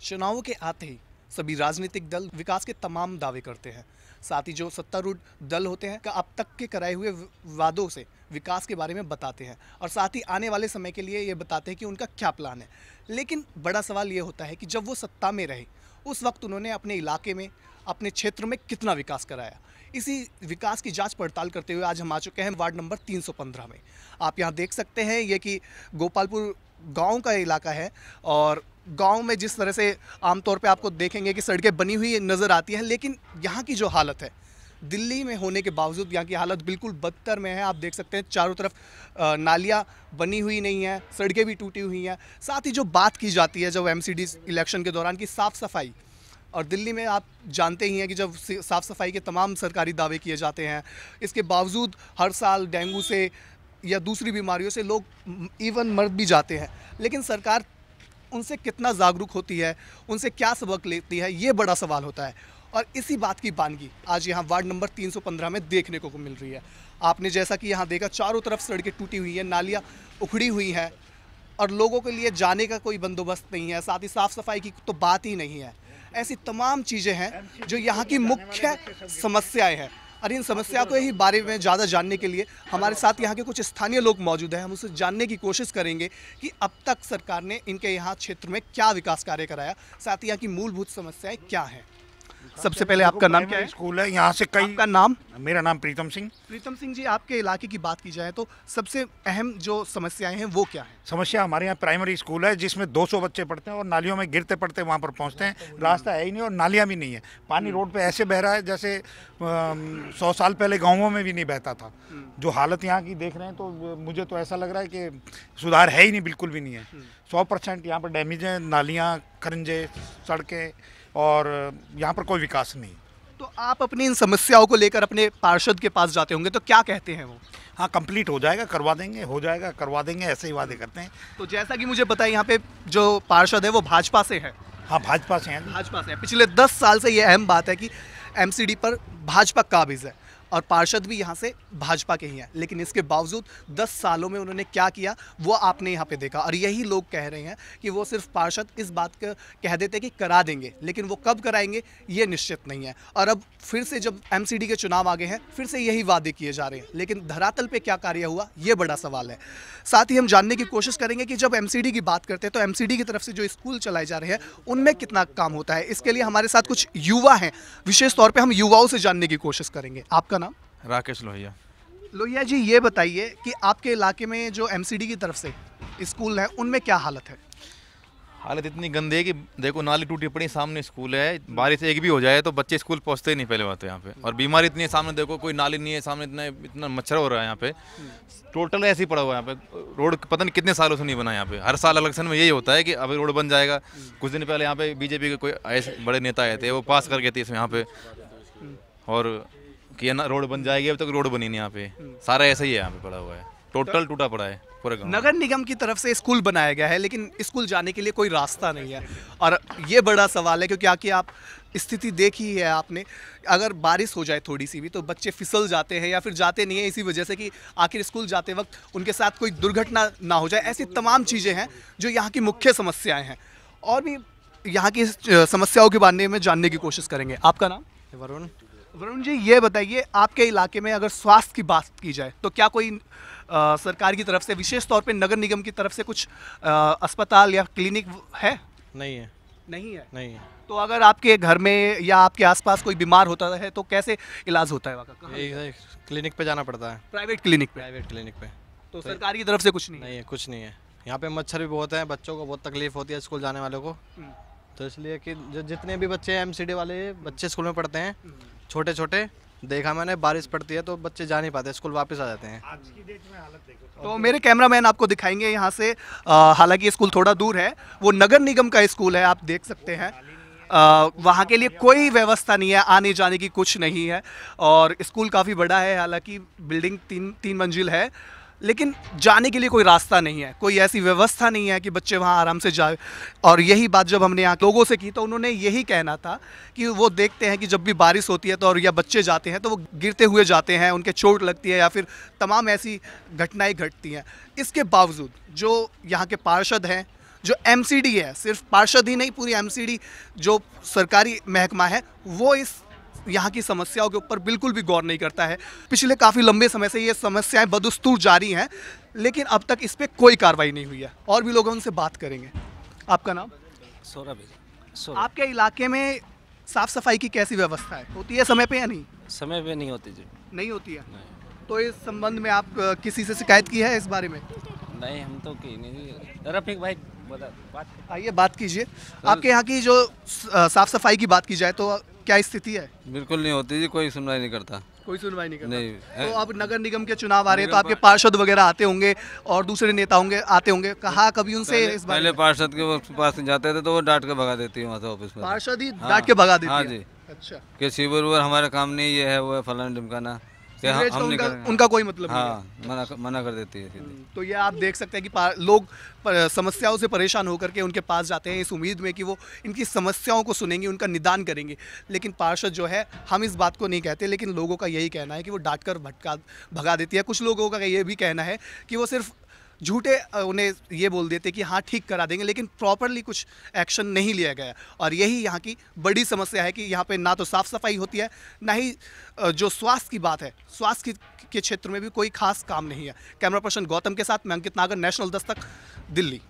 चुनावों के आते ही सभी राजनीतिक दल विकास के तमाम दावे करते हैं। साथ ही जो सत्तारूढ़ दल होते हैं अब तक के कराए हुए वादों से विकास के बारे में बताते हैं और साथ ही आने वाले समय के लिए ये बताते हैं कि उनका क्या प्लान है। लेकिन बड़ा सवाल ये होता है कि जब वो सत्ता में रहे उस वक्त उन्होंने अपने इलाके में, अपने क्षेत्र में कितना विकास कराया। इसी विकास की जांच पड़ताल करते हुए आज हम आ चुके हैं वार्ड नंबर 315 में। आप यहाँ देख सकते हैं ये कि गोपालपुर गांव का इलाका है और गांव में जिस तरह से आमतौर पे आपको देखेंगे कि सड़कें बनी हुई नज़र आती हैं, लेकिन यहाँ की जो हालत है दिल्ली में होने के बावजूद यहाँ की हालत बिल्कुल बदतर में है। आप देख सकते हैं चारों तरफ नालियाँ बनी हुई नहीं हैं, सड़कें भी टूटी हुई हैं। साथ ही जो बात की जाती है जब एमसीडी इलेक्शन के दौरान की साफ़ सफाई, और दिल्ली में आप जानते ही हैं कि जब साफ़ सफाई के तमाम सरकारी दावे किए जाते हैं, इसके बावजूद हर साल डेंगू से या दूसरी बीमारियों से लोग इवन मर भी जाते हैं। लेकिन सरकार उनसे कितना जागरूक होती है, उनसे क्या सबक लेती है, ये बड़ा सवाल होता है। और इसी बात की बानगी आज यहाँ वार्ड नंबर 315 में देखने को मिल रही है। आपने जैसा कि यहाँ देखा चारों तरफ सड़कें टूटी हुई हैं, नालियाँ उखड़ी हुई हैं और लोगों के लिए जाने का कोई बंदोबस्त नहीं है। साथ ही साफ़ सफाई की तो बात ही नहीं है। ऐसी तमाम चीज़ें हैं जो यहाँ की मुख्य समस्याएं हैं। और इन समस्या को ही बारे में ज़्यादा जानने के लिए हमारे साथ यहाँ के कुछ स्थानीय लोग मौजूद हैं। हम उससे जानने की कोशिश करेंगे कि अब तक सरकार ने इनके यहाँ क्षेत्र में क्या विकास कार्य कराया, साथ ही यहाँ की मूलभूत समस्याएं क्या हैं। सबसे पहले आपका नाम क्या है? स्कूल है यहाँ से कई। आपका नाम? मेरा नाम प्रीतम सिंह। प्रीतम सिंह जी, आपके इलाके की बात की जाए तो सबसे अहम जो समस्याएं हैं वो क्या है? समस्या हमारे यहाँ प्राइमरी स्कूल है जिसमें 200 बच्चे पढ़ते हैं और नालियों में गिरते पड़ते वहाँ पर पहुँचते हैं। रास्ता है ही नहीं और नालियाँ भी नहीं है। पानी रोड पे ऐसे बह रहा है जैसे 100 साल पहले गाँवों में भी नहीं बहता था। जो हालत यहाँ की देख रहे हैं तो मुझे तो ऐसा लग रहा है कि सुधार है ही नहीं, बिल्कुल भी नहीं है। 100% यहाँ पर डैमेज है, नालियाँ, खरंजे, सड़कें, और यहाँ पर कोई विकास नहीं। तो आप अपनी इन समस्याओं को लेकर अपने पार्षद के पास जाते होंगे, तो क्या कहते हैं वो? हाँ, कंप्लीट हो जाएगा, करवा देंगे, हो जाएगा, करवा देंगे, ऐसे ही वादे करते हैं। तो जैसा कि मुझे पता है यहाँ पे जो पार्षद है वो भाजपा से है। हाँ, भाजपा से हैं। भाजपा से है। पिछले 10 साल से ये अहम बात है कि एमसीडी पर भाजपा काबिज है और पार्षद भी यहाँ से भाजपा के ही हैं। लेकिन इसके बावजूद 10 सालों में उन्होंने क्या किया वो आपने यहाँ पे देखा। और यही लोग कह रहे हैं कि वो सिर्फ पार्षद इस बात का कह देते कि करा देंगे, लेकिन वो कब कराएंगे ये निश्चित नहीं है। और अब फिर से जब एमसीडी के चुनाव आ गए हैं फिर से यही वादे किए जा रहे हैं, लेकिन धरातल पे क्या कार्य हुआ ये बड़ा सवाल है। साथ ही हम जानने की कोशिश करेंगे कि जब एमसीडी की बात करते हैं तो एमसीडी की तरफ से जो स्कूल चलाए जा रहे हैं उनमें कितना काम होता है। इसके लिए हमारे साथ कुछ युवा हैं, विशेष तौर पे हम युवाओं से जानने की कोशिश करेंगे। आपका नाम? राकेश लोहिया। लोहिया जी, ये बताइए कि आपके इलाके में जो एमसीडी की तरफ से स्कूल है उनमें क्या हालत है? हालत इतनी गंदी है कि देखो, नाली टूटी पड़ी, सामने स्कूल है, बारिश एक भी हो जाए तो बच्चे स्कूल पहुंचते ही नहीं पहले बात तो यहाँ पे। और बीमारी इतनी है, सामने देखो कोई नाली नहीं है, सामने इतना मच्छर हो रहा है यहाँ पे। टोटल ऐसे ही पड़ा हुआ है यहाँ पे। रोड पता नहीं कितने सालों से नहीं बना यहाँ पे। हर साल इलेक्शन में यही होता है कि अभी रोड बन जाएगा। कुछ दिन पहले यहाँ पे बीजेपी के कोई ऐसे बड़े नेता आए थे, वो पास कर गए थे इसमें यहाँ पे, और कि ना रोड बन जाएगी, अभी तक रोड बनी नहीं यहाँ पे। सारा ऐसा ही है यहाँ पे पड़ा हुआ है, टोटल टूटा पड़ा है पूरे गाँव। नगर निगम की तरफ से स्कूल बनाया गया है लेकिन स्कूल जाने के लिए कोई रास्ता नहीं है और ये बड़ा सवाल है क्योंकि आके आप स्थिति देखी है आपने। अगर बारिश हो जाए थोड़ी सी भी तो बच्चे फिसल जाते हैं या फिर जाते नहीं है इसी वजह से कि आखिर स्कूल जाते वक्त उनके साथ कोई दुर्घटना ना हो जाए। ऐसी तमाम चीज़ें हैं जो यहाँ की मुख्य समस्याएँ हैं और भी यहाँ की समस्याओं के बारे में जानने की कोशिश करेंगे। आपका नाम? वरुण। वरुण जी, ये बताइए आपके इलाके में अगर स्वास्थ्य की बात की जाए तो क्या कोई सरकार की तरफ से, विशेष तौर पे नगर निगम की तरफ से कुछ अस्पताल या क्लिनिक है? नहीं है। नहीं है? नहीं है। तो अगर आपके घर में या आपके आसपास कोई बीमार होता है तो कैसे इलाज होता है वहाँ का? एक क्लिनिक पे जाना पड़ता है। प्राइवेट क्लिनिक पे? प्राइवेट क्लिनिक पे। तो सरकार की तरफ से कुछ नहीं? नहीं है, कुछ नहीं है। यहाँ पे मच्छर भी बहुत है, बच्चों को बहुत तकलीफ होती है स्कूल जाने वालों को। तो इसलिए कि जितने भी बच्चे एमसीडी वाले बच्चे स्कूल में पढ़ते हैं, छोटे छोटे, देखा मैंने, बारिश पड़ती है तो बच्चे जा नहीं पाते, स्कूल वापस आ जाते हैं। आज की डेट में हालत देखो तो मेरे कैमरामैन आपको दिखाएंगे यहाँ से। हालांकि ये स्कूल थोड़ा दूर है, वो नगर निगम का स्कूल है, आप देख सकते हैं। वहाँ के लिए कोई व्यवस्था नहीं है, आने जाने की कुछ नहीं है और स्कूल काफ़ी बड़ा है, हालांकि बिल्डिंग तीन मंजिल है, लेकिन जाने के लिए कोई रास्ता नहीं है, कोई ऐसी व्यवस्था नहीं है कि बच्चे वहाँ आराम से जाए। और यही बात जब हमने यहाँ लोगों से की तो उन्होंने यही कहना था कि वो देखते हैं कि जब भी बारिश होती है तो और या बच्चे जाते हैं तो वो गिरते हुए जाते हैं, उनके चोट लगती है या फिर तमाम ऐसी घटनाएं घटती हैं। इसके बावजूद जो यहाँ के पार्षद हैं, जो एमसीडी है, सिर्फ पार्षद ही नहीं, पूरी एमसीडी जो सरकारी महकमा है वो इस यहाँ की समस्याओं के ऊपर बिल्कुल भी गौर नहीं करता है। पिछले काफ़ी लंबे समय से ये समस्याएं बदस्तूर जारी हैं, लेकिन अब तक इस पर कोई कार्रवाई नहीं हुई है। और भी लोग हैं, उनसे बात करेंगे। आपका नाम? सौरभ है। आपके इलाके में साफ सफाई की कैसी व्यवस्था है? होती है समय पे या नहीं? समय पे नहीं होती जी। नहीं होती है। तो इस संबंध में आप किसी से शिकायत की है इस बारे में? नहीं, हम तो की नहीं। रफीक भाई बता बात। आइए बात कीजिए। आपके यहाँ की जो साफ सफाई की बात की जाए तो क्या स्थिति है? बिल्कुल नहीं होती जी, कोई सुनवाई नहीं करता। कोई सुनवाई नहीं करता। नहीं। तो अब नगर निगम के चुनाव आ रहे हैं तो आपके पार्षद वगैरह आते होंगे और दूसरे नेता होंगे आते होंगे, कहा कभी उनसे इस बारे पहले में? पार्षद के पास जाते थे तो वो डांट के भगा देती है वहाँ से ऑफिस में। पार्षद ही हाँ, डांट के भगा देती हाँ है? जी। अच्छा। कि सीवर वूवर हमारा काम नहीं, ये है वो है फलाना ढिमकाना, कि सीवरेज का हम नहीं उनका, करेंगे। उनका कोई मतलब नहीं है। हाँ, मना कर देती है सीधे। तो ये आप देख सकते हैं कि लोग समस्याओं से परेशान होकर के उनके पास जाते हैं इस उम्मीद में कि वो इनकी समस्याओं को सुनेंगे, उनका निदान करेंगे। लेकिन पार्षद जो है, हम इस बात को नहीं कहते, लेकिन लोगों का यही कहना है कि वो डांट कर भगा देती है। कुछ लोगों का ये भी कहना है कि वो सिर्फ झूठे उन्हें ये बोल देते कि हाँ ठीक करा देंगे, लेकिन प्रॉपरली कुछ एक्शन नहीं लिया गया। और यही यहाँ की बड़ी समस्या है कि यहाँ पे ना तो साफ़ सफाई होती है, ना ही जो स्वास्थ्य की बात है, स्वास्थ्य के क्षेत्र में भी कोई खास काम नहीं है। कैमरा पर्सन गौतम के साथ मैं अंकित नागर, नेशनल दस्तक, दिल्ली।